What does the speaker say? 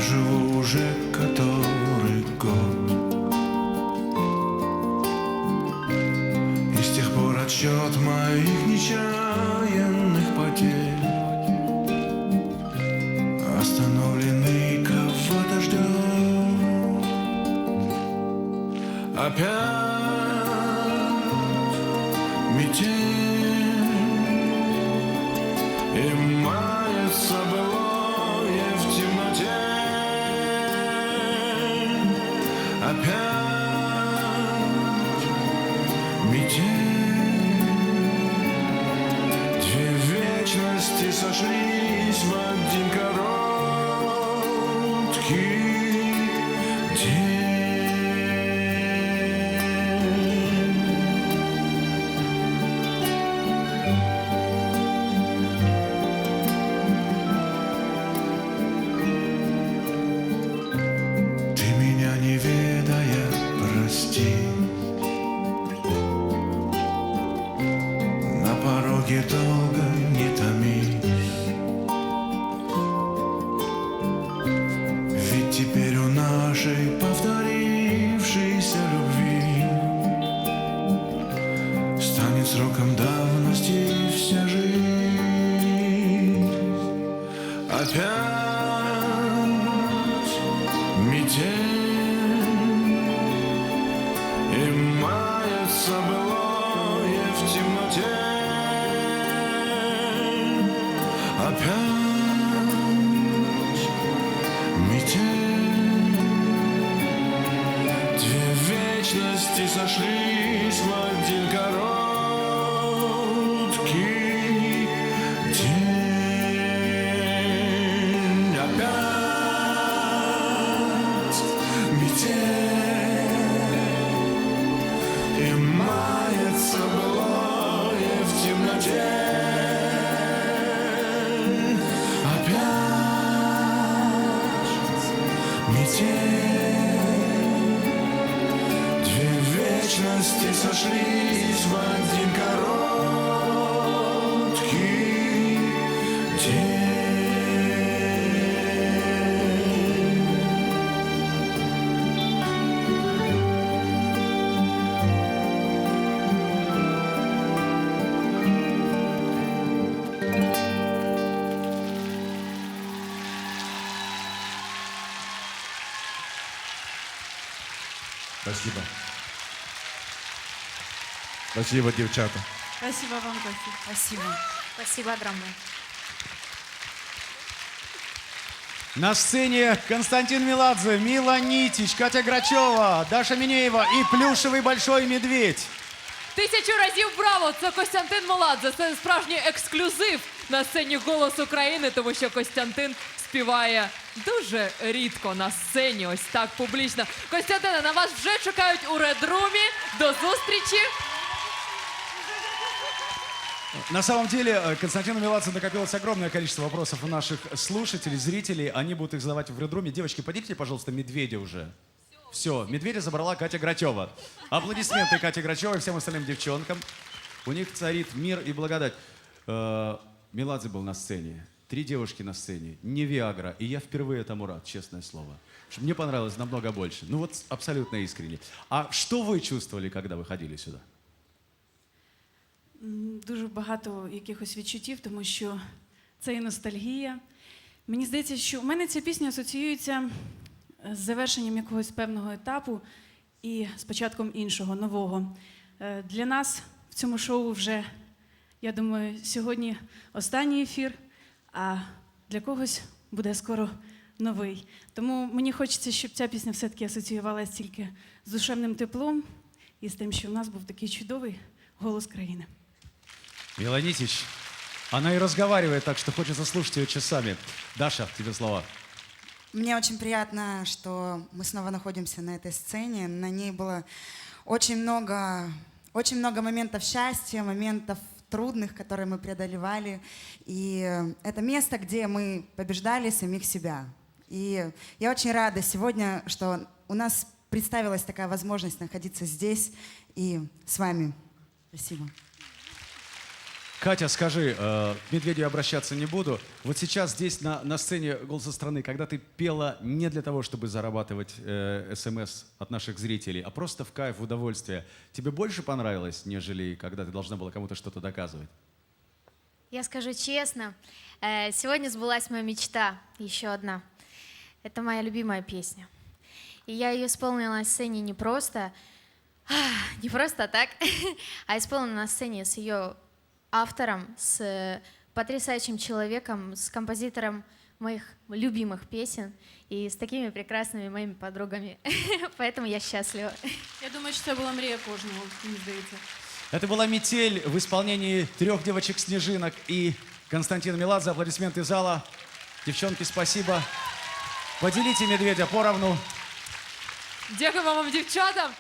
живу уже который год. И с тех пор отсчет моих нечаянных потерь остановленный кого-то ждет. Опять метель и мается былое в темноте. Опять метель. Две вечности сошлись в один короткий день. Ты меня не ведая, прости. На пороге долго не томись. Ведь теперь у нашей повторившейся любви станет сроком давности вся жизнь. Опять метель и мается былое в темноте. Опять метель. Две вечности сошлись в один короткий день. Опять метель и мается былое в темноте. Две вечности сошлись в один короткий день. Спасибо. Спасибо, девчата. Спасибо вам, Костя. Спасибо. Спасибо огромное. На сцене Константин Меладзе, Мила Нитич, Катя Грачева, Даша Минеева и плюшевый большой медведь. 1000 разів браво! Це Костянтин Меладзе. Це справжній ексклюзив на сцені «Голос України», тому що Костянтин співає дуже рідко на сцені, ось так публічно. Костянтине, на вас вже чекають у Red-румі. До зустрічі! На самом деле, Константину Меладзе накопилось огромное количество вопросов у наших слушателей, зрителей. Они будут их задавать в Red-руме. Девочки, подите, пожалуйста, медведя уже. Все, медведя забрала Катя Грачева. Аплодисменты Кате Грачевой и всем остальным девчонкам. У них царит мир и благодать. Меладзе был на сцене. 3 девушки на сцене. Не Виагра. И я впервые этому рад, честное слово. Что мне понравилось намного больше. Ну вот абсолютно искренне. А что вы чувствовали, когда выходили сюда? Дуже багато якихось відчуттів, тому що це і ностальгія. Мені здається, що у мене ця пісня асоціюється з завершенням якогось певного етапу і з початком іншого, нового. Для нас в цьому шоу вже, я думаю, сьогодні останній ефір, а для когось буде скоро новий. Тому мені хочеться, щоб ця пісня все-таки асоціювалася тільки з душевним теплом і з тим, що в нас був такий чудовий голос країни. Мила Нитич, она и разговаривает, так что хочется слушать ее часами. Даша, тебе слово. Мне очень приятно, что мы снова находимся на этой сцене. На ней было очень много моментов счастья, моментов трудных, которые мы преодолевали. И это место, где мы побеждали самих себя. И я очень рада сегодня, что у нас представилась такая возможность находиться здесь и с вами. Спасибо. Катя, скажи, к Медведю обращаться не буду. Вот сейчас здесь на сцене «Голоса страны», когда ты пела не для того, чтобы зарабатывать СМС от наших зрителей, а просто в кайф, в удовольствие, тебе больше понравилось, нежели когда ты должна была кому-то что-то доказывать? Я скажу честно, сегодня сбылась моя мечта, еще одна. Это моя любимая песня. И я ее исполнила на сцене не просто так, а исполнила на сцене с ее автором, с потрясающим человеком, с композитором моих любимых песен и с такими прекрасными моими подругами. Поэтому я счастлива. Я думаю, що це була мрія кожного, мені здається. Это была «Метель» в исполнении 3 девочек-снежинок и Константина Меладзе. Аплодисменты зала. Девчонки, спасибо. Поделите Медведя поровну. Дякуємо вам, дівчата.